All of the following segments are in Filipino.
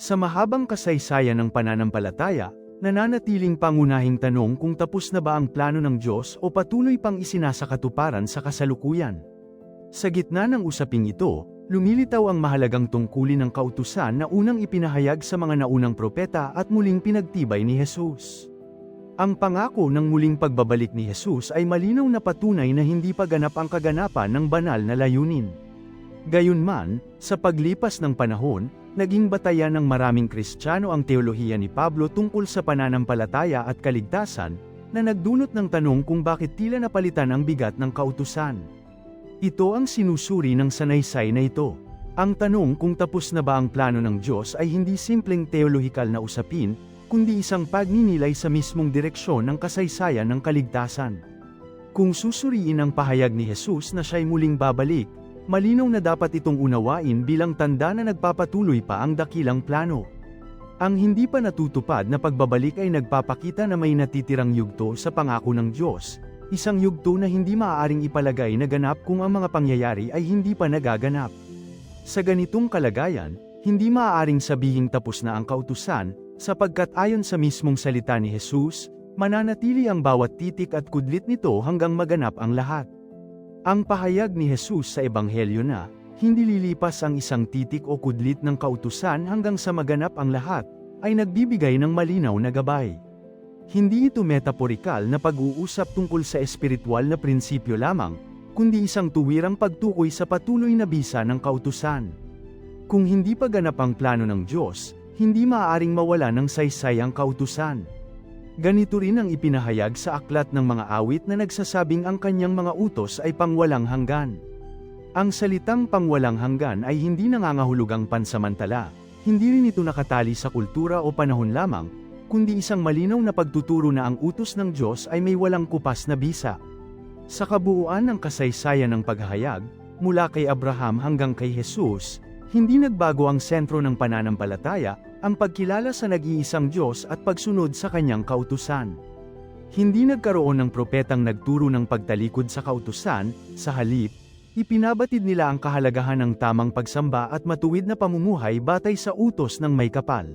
Sa mahabang kasaysayan ng pananampalataya, nananatiling pangunahing tanong kung tapos na ba ang plano ng Diyos o patuloy pang isinasakatuparan sa kasalukuyan. Sa gitna ng usaping ito, lumilitaw ang mahalagang tungkulin ng kautusan na unang ipinahayag sa mga naunang propeta at muling pinagtibay ni Jesus. Ang pangako ng muling pagbabalik ni Jesus ay malinaw na patunay na hindi pa ganap ang kaganapan ng banal na layunin. Gayunman, sa paglipas ng panahon, naging batayan ng maraming Kristiyano ang teolohiya ni Pablo tungkol sa pananampalataya at kaligtasan, na nagdulot ng tanong kung bakit tila napalitan ang bigat ng kautusan. Ito ang sinusuri ng sanaysay na ito. Ang tanong kung tapos na ba ang plano ng Diyos ay hindi simpleng teolohikal na usapin, kundi isang pagninilay sa mismong direksyon ng kasaysayan ng kaligtasan. Kung susuriin ang pahayag ni Jesus na siya'y muling babalik, malinaw na dapat itong unawain bilang tanda na nagpapatuloy pa ang dakilang plano. Ang hindi pa natutupad na pagbabalik ay nagpapakita na may natitirang yugto sa pangako ng Diyos, isang yugto na hindi maaaring ipalagay na ganap kung ang mga pangyayari ay hindi pa nagaganap. Sa ganitong kalagayan, hindi maaaring sabihing tapos na ang kautusan, sapagkat ayon sa mismong salita ni Jesus, mananatili ang bawat titik at kudlit nito hanggang maganap ang lahat. Ang pahayag ni Jesus sa Ebanghelyo na, hindi lilipas ang isang titik o kudlit ng kautusan hanggang sa maganap ang lahat, ay nagbibigay ng malinaw na gabay. Hindi ito metaporikal na pag-uusap tungkol sa espiritual na prinsipyo lamang, kundi isang tuwirang pagtukoy sa patuloy na bisa ng kautusan. Kung hindi pa ganap ang plano ng Diyos, hindi maaaring mawala ng saysay ang kautusan. Ganito rin ang ipinahayag sa aklat ng mga awit na nagsasabing ang kanyang mga utos ay pangwalang hanggan. Ang salitang pangwalang hanggan ay hindi nangangahulugang pansamantala, hindi rin ito nakatali sa kultura o panahon lamang, kundi isang malinaw na pagtuturo na ang utos ng Diyos ay may walang kupas na bisa. Sa kabuuan ng kasaysayan ng paghahayag, mula kay Abraham hanggang kay Jesus, hindi nagbago ang sentro ng pananampalataya, ang pagkilala sa nag-iisang Diyos at pagsunod sa kanyang kautusan. Hindi nagkaroon ng propetang nagturo ng pagtalikod sa kautusan, sa halip, ipinabatid nila ang kahalagahan ng tamang pagsamba at matuwid na pamumuhay batay sa utos ng may kapal.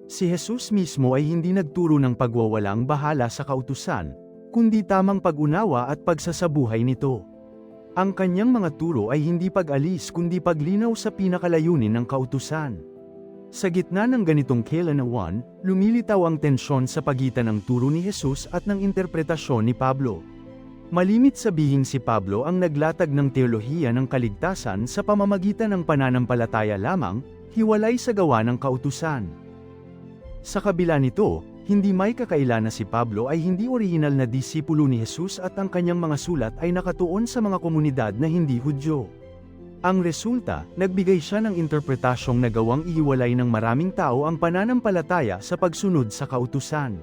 Si Jesus mismo ay hindi nagturo ng pagwawalang bahala sa kautusan, kundi tamang pag-unawa at pagsasabuhay nito. Ang kanyang mga turo ay hindi pag-alis kundi paglinaw sa pinakalayunin ng kautusan. Sa gitna ng ganitong kailanawan, lumilitaw ang tensyon sa pagitan ng turo ni Jesus at ng interpretasyon ni Pablo. Malimit sabihing si Pablo ang naglatag ng teolohiya ng kaligtasan sa pamamagitan ng pananampalataya lamang, hiwalay sa gawa ng kautusan. Sa kabila nito, hindi may kakaila na si Pablo ay hindi orihinal na disipulo ni Jesus at ang kanyang mga sulat ay nakatuon sa mga komunidad na hindi Hudyo. Ang resulta, nagbigay siya ng interpretasyong nagawang ihiwalay ng maraming tao ang pananampalataya sa pagsunod sa kautusan.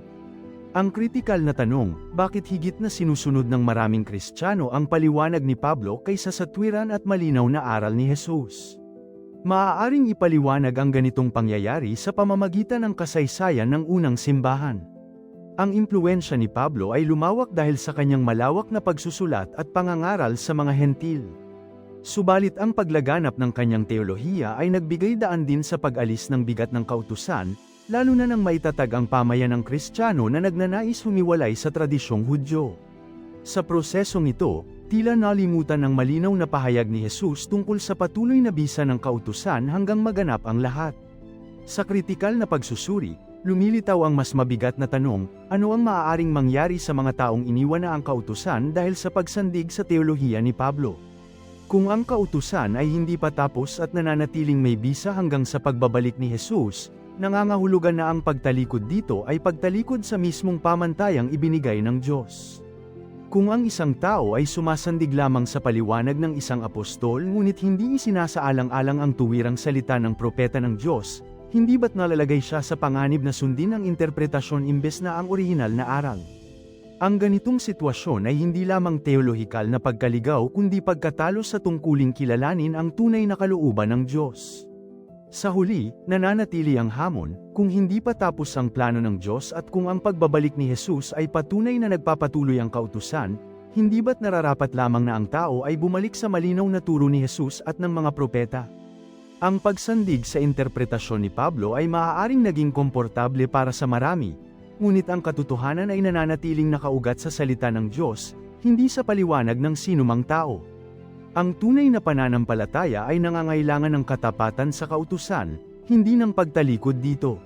Ang kritikal na tanong, bakit higit na sinusunod ng maraming Kristiyano ang paliwanag ni Pablo kaysa sa tuwiran at malinaw na aral ni Jesus? Maaaring ipaliwanag ang ganitong pangyayari sa pamamagitan ng kasaysayan ng unang simbahan. Ang impluwensya ni Pablo ay lumawak dahil sa kanyang malawak na pagsusulat at pangangaral sa mga hentil. Subalit ang paglaganap ng kanyang teolohiya ay nagbigay daan din sa pag-alis ng bigat ng kautusan, lalo na nang maitatag ang pamayanang Kristiyano na nagnanais humiwalay sa tradisyong Hudyo. Sa prosesong ito, tila nalimutan ng malinaw na pahayag ni Jesus tungkol sa patuloy na bisa ng kautusan hanggang maganap ang lahat. Sa kritikal na pagsusuri, lumilitaw ang mas mabigat na tanong, ano ang maaaring mangyari sa mga taong iniwan na ang kautusan dahil sa pagsandig sa teolohiya ni Pablo? Kung ang kautusan ay hindi pa tapos at nananatiling may bisa hanggang sa pagbabalik ni Jesus, nangangahulugan na ang pagtalikod dito ay pagtalikod sa mismong pamantayang ibinigay ng Diyos. Kung ang isang tao ay sumasandig lamang sa paliwanag ng isang apostol ngunit hindi isinasaalang-alang ang tuwirang salita ng propeta ng Diyos, hindi ba't nalalagay siya sa panganib na sundin ang interpretasyon imbes na ang orihinal na aral? Ang ganitong sitwasyon ay hindi lamang teolohikal na pagkaligaw kundi pagkatalo sa tungkuling kilalanin ang tunay na kalooban ng Diyos. Sa huli, nananatili ang hamon, kung hindi pa tapos ang plano ng Diyos at kung ang pagbabalik ni Jesus ay patunay na nagpapatuloy ang kautusan, hindi ba't nararapat lamang na ang tao ay bumalik sa malinaw na turo ni Jesus at ng mga propeta? Ang pagsandig sa interpretasyon ni Pablo ay maaaring naging komportable para sa marami, ngunit ang katotohanan ay nananatiling nakaugat sa salita ng Diyos, hindi sa paliwanag ng sinumang tao. Ang tunay na pananampalataya ay nangangailangan ng katapatan sa kautusan, hindi ng pagtalikod dito.